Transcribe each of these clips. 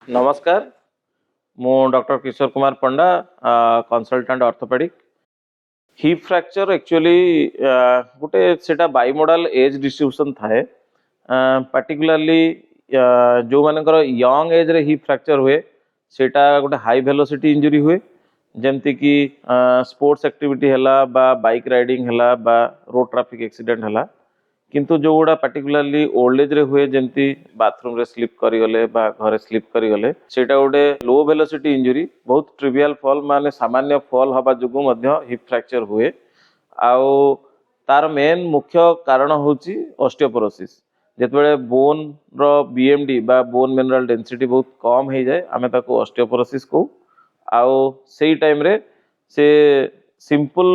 नमस्कार मु doctor Kishore Kumar Panda consultant orthopaedic hip fracture actually गोटे सेटा बाइमोडाल एज डिस्ट्रीब्यूशन थाए पार्टिकुलरली जो मानकर यंग एज रे हिप फ्रैक्चर हुए सेटा गोटे हाई वेलोसिटी इंजुरी हुए जमती कि स्पोर्ट्स एक्टिविटी हैला बा बाइक राइडिंग हैला बा रोड ट्रैफिक एक्सीडेंट हैला किंतु जो गुड़ा पार्टिकुलरली ओल्ड एज रे हुए जमती बाथरूम रे स्लीप करिगले बा घरे स्लीप करिगले सेटा गोटे लो वेलोसिटी इंजुरी बहुत ट्रिवियल फॉल माने सामान्य फॉल हवा जुगु मध्य हिप फ्रैक्चर हुए आउ तार मेन मुख्य कारण होची ऑस्टियोपोरोसिस जेतबेले बोन रो बीएमडी बा बोन मिनरल डेंसिटी बहुत कम हो जाए आमे ताको ऑस्टियोपोरोसिस को आउ सेई टाइम रे से सिंपल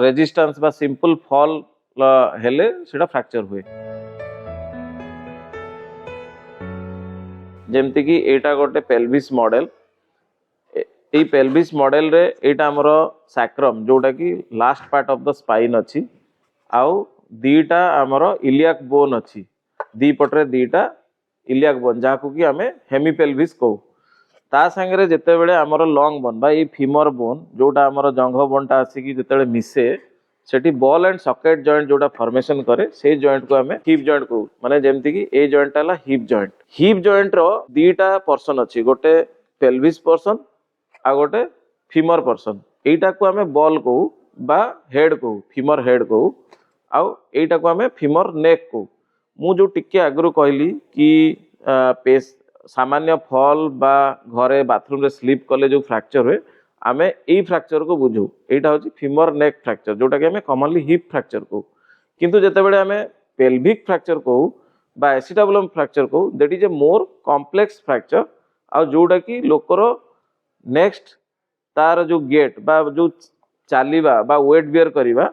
रेजिस्टेंस बा सिंपल फॉल हेले सेटा फ्रैक्चर हुए जेमती कि एटा गोटे पेल्विस मॉडल ए पेल्विस मॉडल रे एटा हमर सैक्रम जोटा कि last part of the spine अच्छी आउ दीटा हमर इलियाक बोन अच्छी दी पटरे दीटा इलियाक बोन जाको कि हमें हेमीपेल्विस कहू ता संगे जेते बेले हमर लॉन्ग बोन बा ए फीमर बोन जोटा हमर जंघ बोनटा आसी कि जेते बेले मिसे सेठी बॉल एंड सॉकेट जॉइंट जोटा फॉर्मेशन करे से जॉइंट को हमें हिप जॉइंट को माने जेमती कि ए जॉइंट हला हिप जॉइंट रो दीटा पर्सन अच्छी गोटे पेल्विस पर्सन आ गोटे फीमर पर्सन एटा को हमें बॉल को बा हेड को फीमर हेड को आउ एटा को हमें फीमर नेक को मु जो टिके आगरु कहली कि पेस सामान्य फॉल बा घरे बाथरूम रे स्लीप कले जो फ्रैक्चर हुए आमे एई फ्रैक्चर को बुझू एटा होची फीमर नेक फ्रैक्चर जोटा कि हमें कॉमनली हिप फ्रैक्चर को किंतु जेते बेले हमें पेल्विक फ्रैक्चर को बा एसिटाबुलम फ्रैक्चर को that is a more complex fracture आ जोटा कि लोकर नेक्स्ट तार जो गेट बा जो चालीबा बा वेट बियर करिबा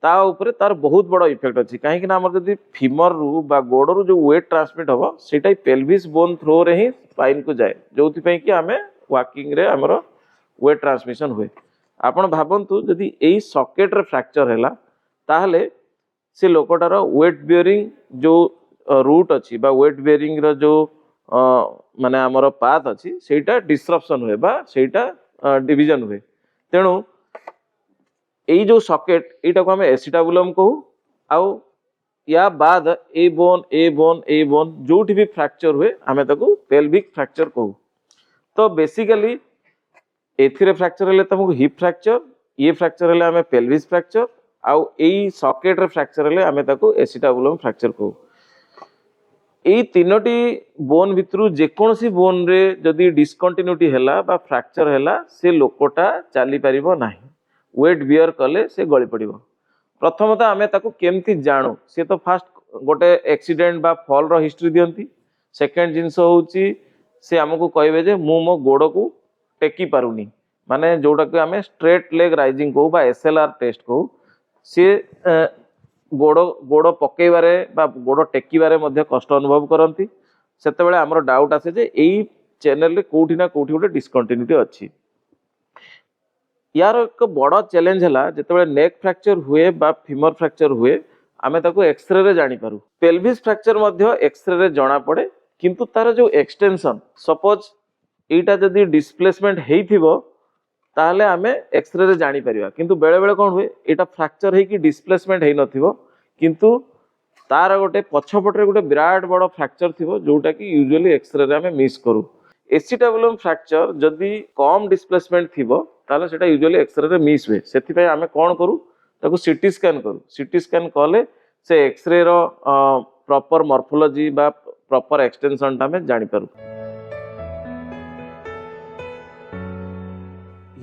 ता ऊपर तार बहुत बड़ इफेक्ट अच्छी कहीं हमर जदि फीमर रु बा गोड़ रु जो वेट ट्रांसमिट हम सेटा पेल्विस बोन थ्रो रे ही स्पाइन को जाए जो कि आमे वॉकिंग रे हमर वेट ट्रांसमिशन हुए आपण भाबंतु जदि एई सॉकेट रे फ्रैक्चर हैला ताहले से लोकटार वेट बियरिंग जो रूट अच्छी बा वेट बियरिंग रो जो माने हमर पाथ अच्छी सेटा डिस्ट्रप्शन हुए बा सेटा डिवीजन हुए तेणु एई जो सॉकेट एटा को हमें एसिटाबुलम कहू आउ या बाद ए बोन जोठी भी फ्रैक्चर हुए हमें ताको पेल्विक फ्रैक्चर कहू तो बेसिकली एथिरे फ्रैक्चर हेले तुमको हिप फ्रैक्चर ये फ्रैक्चर हेले हमें पेल्विस फ्रैक्चर आउ एई सॉकेट रे फ्रैक्चर हेले हमें ताको एसिटाबुलम फ्रैक्चर कहू एई तीनोटी बोन भितरु जेकोसी बोन रे जदि डिस्कंटिन्यूटी हैला बा फ्रैक्चर हैला से लोकोटा चली परिबो नाही वेट बियर कले से गली पड़िबो प्रथमतः आमे ताको केमती जानू से तो फास्ट गोटे एक्सीडेंट बा फॉल रो हिस्ट्री दियंती सेकंड जिंस होउची से हमको कहबे जे मु मो गोड़ को टेकी पारुनी माने जोटा कि आमे स्ट्रेट लेग राइजिंग को बा एसएलआर टेस्ट को से गोड़ गोड़ पकेबारे बा गोड़ टेकीबारे मध्य कष्ट अनुभव करती सेते बेले हमर डाउट आसे जे एई चैनल रे कोठी ना कोठी गोटे डिस्कंटिन्यूटी अच्छी यार एक बड़ चैलेंज है जिते नेक फ्रैक्चर हुए बा फीमर फ्रैक्चर हुए आमे ताको एक्सरे रे जानी पारू पेल्विस फ्रैक्चर मध्य एक्सरे रे जाना पड़े किंतु तार जो एक्सटेंशन सपोज एटा जदि डिस्प्लेसमेंट हेइथिबो ताहले आमे एक्सरे रे जानी परिबा किंतु बेले बेले कोन हुए एटा फ्रैक्चर हे कि डिस्प्लेसमेंट हेइ नथिबो किंतु तार गोटे पछपटरे गोटे विराट बड़ फ्रैक्चर थिबो जोटा कि यूजुअली एक्सरे रे आमे मिस करू एसिटाबुलम फ्रैक्चर जदि कम डिस्प्लेसमेंट थिबो ताहले सेटा यूजुअली एक्सरे रे मिस हुए सेति पय आमे कोन करू ताको सीटी स्कैन करू सीटी स्कैन कले से एक्सरे रो प्रॉपर मॉर्फोलॉजी बा प्रॉपर एक्सटेंशन ता में जानि पारू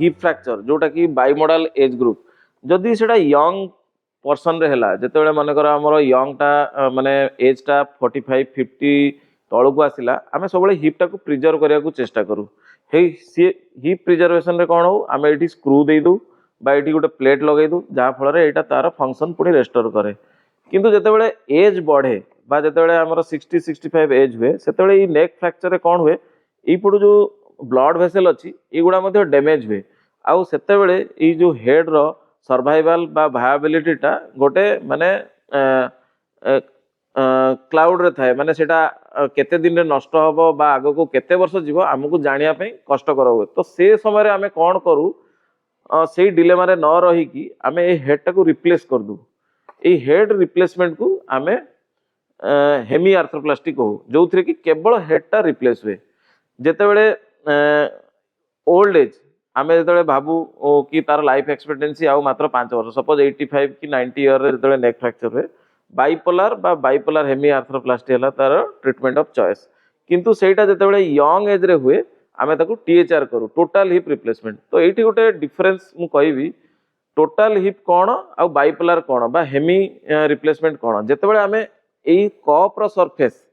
हिप फ्रैक्चर जोटा कि बाइमोडाल एज ग्रुप जदि सेटा यंग पर्सन रे हैला जेते बेले माने करा हमर यंग ता माने एज ता 45 50 तळु को आसिला आमे सबले हिप टा को प्रिजर्व करिया को चेष्टा करू हे हिप प्रिजर्वेशन रे कोन हो आमे एठी स्क्रू देई दू बा एठी गोटे प्लेट लगाई दू जा फल रे एटा तार फंक्शन पुनी रेस्टोर करे किंतु जेते बेले एज बढ़े बा जेते बेले हमर 60 65 एज हुए सेते बेले ई नेक फ्रैक्चर रे कोन हुए ई पडू जो ब्लड वेसल अच्छी एगुड़ा मध्य डैमेज हुए आउ सेते बेले ई जो हेड रो सर्वाइवल बा वायबिलिटी टा गोटे माने क्लाउड रे थाए माने सेटा केते दिन रे नष्ट हबो बा आगो को केते वर्ष जीवो हमकु जानिया पई कष्टकर हुए तो से समय रे आमे कोन करू से डिलेमा रे न रही कि आमे ए हेड टाको रिप्लेस कर दू ए हेड रिप्लेसमेंट को आमे हेमी आर्थ्रोप्लास्टी कहू जो थरे कि केवल हेड टा रिप्लेस हुए जेते बेले ओल्ड एज आमे जेते भाबू कि तार लाइफ एक्सपेक्टेंसी आउ मात्र 5 वर्ष सपोज 85 कि 90 ईयर रे जेते नेक फ्रैक्चर हुए बाइपोलार हेमी आर्थ्रोप्लास्टी हला तार ट्रीटमेंट ऑफ चॉइस किंतु सेटा जेते बेले यंग एज रे हुए आमे ताको टीएचआर करू टोटल हिप रिप्लेसमेंट तो एठी गोटे डिफरेंस मु कहबी टोटल हिप कोन आ बाइपोलार कोन बा हेमी रिप्लेसमेंट कोन जेते बेले आमे एई कप रो सरफेस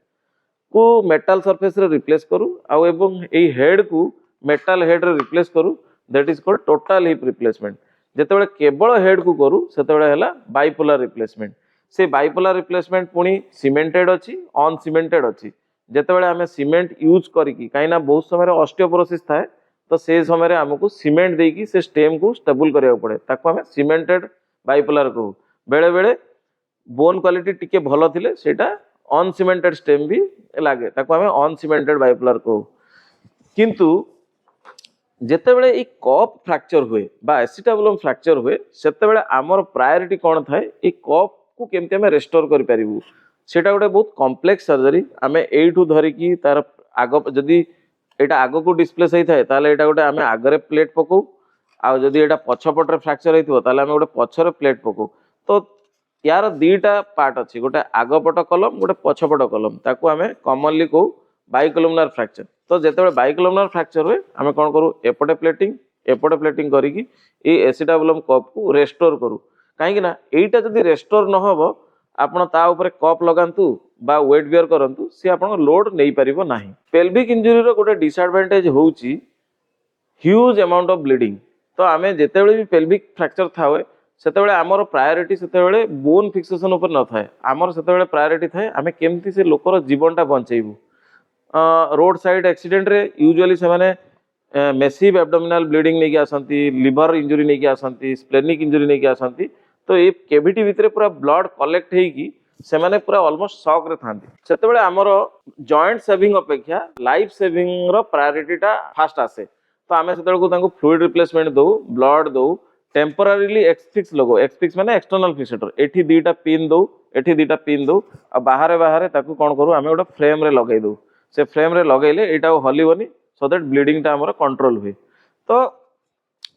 को मेटल सरफेस रे रिप्लेस करू आ एवं एई हेड को मेटल हेड रे रिप्लेस करू that is called total hip replacement जेते बेले केवल हेड को करू सेते बेले हला बाइपोलार रिप्लेसमेंट से बाइपोलार रिप्लेसमेंट पुनी सीमेंटेड अछि ऑन सीमेंटेड अछि जेते बेले हमें सीमेंट यूज करिकी काइना बहुत समय रे ऑस्टियोपोरोसिस थाए तो से समय रे हमकु सीमेंट देकी से स्टेम को स्टेबल करिया पड़े ताको हमें सीमेंटेड बाइपोलार कहू बेले बेले बोन क्वालिटी टिके भलो थिले सेटा ऑन सीमेंटेड स्टेम भी लागे ताको हमें ऑन सीमेंटेड बाइपोलार कहू किंतु जेते बेले ई कप फ्रैक्चर हुए बा एसिटाबुलम फ्रैक्चर हुए सेते बेले हमर प्रायोरिटी कोन थाए ई कप को केमते हमें रेस्टोर करि परिबु सेटा गोटे बहुत कॉम्प्लेक्स सर्जरी आमे एठू धरि की तार आगो जदी एटा आगो को डिस्प्लेस होई थाए ताले एटा गोटे आमे आगरे प्लेट पकौ आ जदी एटा पछपट रे फ्रैक्चर होइथिबो ताले आमे गोटे पछरे प्लेट पकौ तो यार दीटा पार्ट अछि गोटे आगपट कलम गोटे पछपट कलम ताको आमे कॉमनली को बाइकोलुमनार फ्रैक्चर तो जेतेबेले बाइकोलुमनार फ्रैक्चर हुए आमे कोन करू एपटे प्लेटिंग करिकी ए एसिटाबुलम कप को रेस्टोर करू काहे ना एटा जदी रेस्टोर न होबो आपण ता ऊपर कप लगांतु बा वेट बियर करंतु से आपण लोड नै परिबो नाही पेल्विक इंजरी रो गोटे डिसएडवांटेज होउची ह्यूज अमाउंट ऑफ ब्लीडिंग तो आमे जेतेबेले भी पेल्विक फ्रैक्चर थावे सेतेबेले हमर प्रायोरिटी सेतेबेले बोन फिक्सेशन ऊपर न थाए हमर सेतेबेले प्रायोरिटी थाए आमे केमती से लोकर जीवनटा बंचैबू रोड साइड एक्सीडेंट रे यूजुअली से माने मेसिव एब्डोमिनल ब्लीडिंग नहीं आसंती लिवर इंजुरी नहीं आसंती स्प्लेनिक इंजुरी नहीं आसंती तो ये केविटी भितर पूरा ब्लड कलेक्ट हेकी से माने पूरा ऑलमोस्ट शॉक रे थांती सेतेबेले हमर जॉइंट सेविंग अपेक्षा लाइफ सेविंग रो प्रायोरिटी टा फास्ट आसे तो आमे सेतेबेले को तांको फ्लूइड रिप्लेसमेंट दो ब्लड दो टेम्पररीली एक्सफिक्स लगो एक्सफिक्स माने एक्सटर्नल फिक्सेटर एठी दीटा पिन दो आ बाहरे बाहरे ताको कोन करू आमे गोटे फ्रेम रे लगै दो से फ्रेम रे लगैले एटा हलिबनी सो दैट ब्लीडिंग टा हमर कंट्रोल हुए तो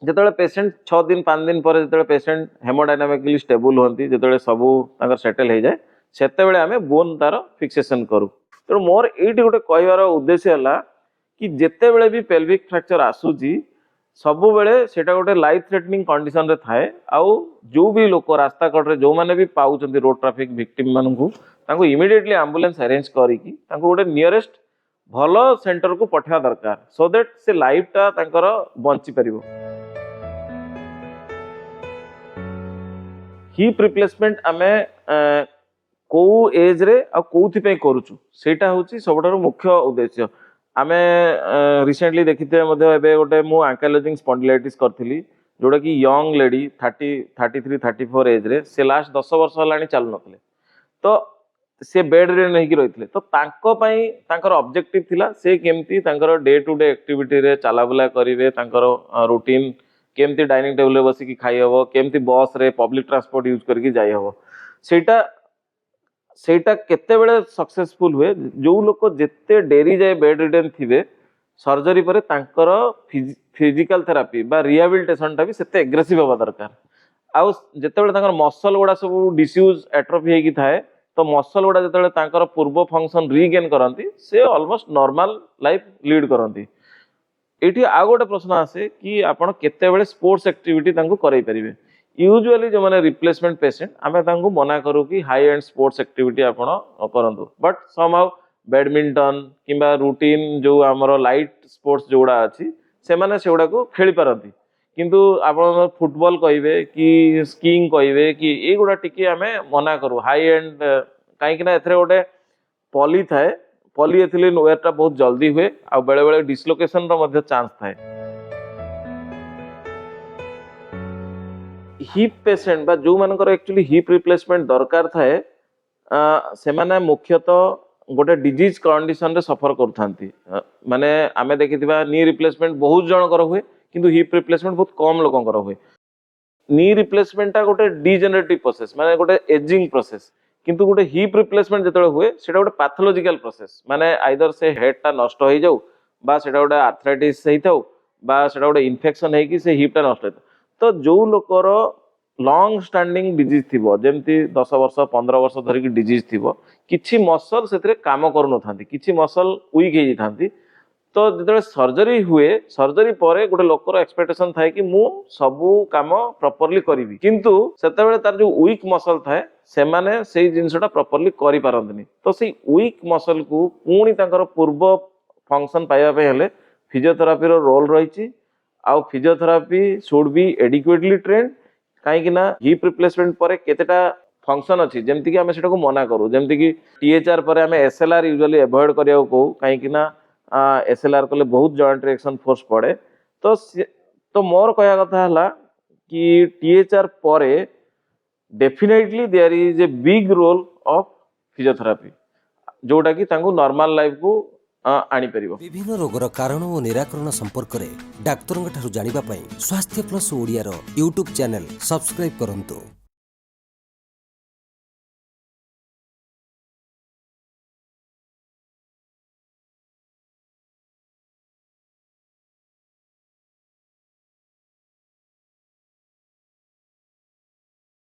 जेतेबेले पेशेंट 6 दिन 5 दिन पर जेतेबेले पेशेंट हेमोडायनामिकली स्टेबल होंती जेतेबेले सबु तांकर सेटल हे जाय सेतेबेले आमे बोन तार फिक्सेशन करू तो मोर एठी गोटे कहबार उद्देश्य हला कि जेतेबेले भी पेल्विक फ्रैक्चर आसुची सबु बेले सेटा गोटे लाइफ थ्रेटनिंग कंडीशन रे थाए आउ जो भी लोक रास्ता कट रे जो माने भी पाउचंती रोड ट्रैफिक विक्टिम मानकू तांको इमीडिएटली एम्बुलेंस अरेंज करिकी तांको गोटे नियरेस्ट भलो सेंटर को पठा दरकार सो दैट से लाइफ टा तांकर बंची परिबो हिप रिप्लेसमेंट आमे को एज रे आ कोथि पे करूछु सेटा होची सबटार मुख्य उद्देश्य आमे रिसेंटली देखिते मध्ये एबे गोटे मु एंकाइलोजिंग स्पॉन्डिलाइटिस करथिली जोडा कि यंग लेडी 33 34 एज रे से लास्ट 10 वर्ष हलानी चालु नथले तो से बेड रे नहीं रही तो तांको पई तांकर ऑब्जेक्टिव थिला से केमती तांकर डे टू डे एक्टिविटी रे चलाबुला करिवे तांकर रूटीन केमती डाइनिंग टेबल रे बसी की खाई हबो केमती बस रे पब्लिक ट्रांसपोर्ट यूज करके जाई हबो सेटा केते बेले सक्सेसफुल हुए जो लोक जेते डेरी जाए बेड रिडन थिबे सर्जरी परे तांकर फिजिकल थेरापी बा रिहैबिलिटेशन टा भी सेते एग्रेसिव होबा दरकार आउ जेते बेले तांकर मसल गुडा सब डिस्यूज एट्रोफी हेकी थाए तो मसल गुडा जेते तांकर पूर्व फंक्शन रीगेन करंती से ऑलमोस्ट नॉर्मल लाइफ लीड करंती एठी आ गोटे प्रश्न आसे कि आपण केते बेले स्पोर्ट्स एक्टिविटी तांको करई परिबे यूजुअली जो माने रिप्लेसमेंट पेशेंट आमे तांको मना करू कि हाई एंड स्पोर्ट्स एक्टिविटी आपण करंतु बट समहाउ बैडमिंटन किंबा रूटीन जो हमरो लाइट स्पोर्ट्स जोड़ा अछि से माने सेउडा को खेली पारंती किंतु आपण फुटबॉल कहिबे कि स्कीइंग कहिबे कि ए गुडा टिके आमे मना करू हाई एंड काहे कि ना एथरे गोटे पॉली थाए पॉलीएथिलीन वेयर टा बहुत जल्दी हुए आ बेले बेले डिसलोकेशन रो मध्ये चांस थाए हिप पेशेंट बा जो मानकर एक्चुअली हिप रिप्लेसमेंट दरकार थाए ସେମାନେ मुख्यतः गोटे डिजीज कंडीशन रे सफर करथांती माने आमे देखिथिबा नी रिप्लेसमेंट बहुत जनकर हुए किंतु हिप रिप्लेसमेंट बहुत कम लोकंकर हुए नी रिप्लेसमेंट टा गोटे डिजेनरेटिव प्रोसेस माने गोटे एजिंग प्रोसेस किंतु गोटे हिप रिप्लेसमेंट जेतले हुए सेटा गोटे पैथोलॉजिकल प्रोसेस माने आइदर से हेड टा नष्ट हो जाऊ बा सेटा गोटे आर्थराइटिस हेइथाउ बा सेटा गोटे इन्फेक्शन है कि से हिप टा नष्ट हेता तो जो लोकर लॉन्ग स्टैंडिंग डिजीज थिबो जेमती 10 वर्ष 15 वर्ष धरि की डिजीज थिबो किछि मसल सेतरे काम करू नथांती किछि मसल वीक हे जाथांती तो जेतले सर्जरी हुए सर्जरी परे गोटे लोकर एक्सपेक्टेशन थाए कि मु सबु काम प्रॉपर्ली करिवि किंतु सेतेबेले तार जो वीक मसल थाए से माने सेई जिंसटा प्रॉपर्ली करि पारंतनी तो सेई वीक मसल को पुणी तांकर पूर्व फंक्शन पाइबा पे हेले फिजियोथेरापी रो रोल रहिछि आउ physiotherapy should be adequately trained कहीं ना हिप रिप्लेसमेंट पर केतेटा फंक्शन अच्छी जमती कि आम से मना करूँ जमती कि टीएचआर पर आम एसएलआर यूजुअली एवॉइड करिया कहू कहीं ना एसएलआर कले बहुत जॉइंट रिएक्शन फोर्स पड़े तो मोर कहया कथा हला कि टीएचआर पर definitely there is a big role of physiotherapy जोटा कि तांको नॉर्मल लाइफ को आनी परिबो। विभिन्न रोगर कारण और निराकरण संपर्क में डाक्तरों ठारू जानिबा पई स्वास्थ्य प्लस ओडिया रो यूट्यूब चैनल सब्सक्राइब करंतु।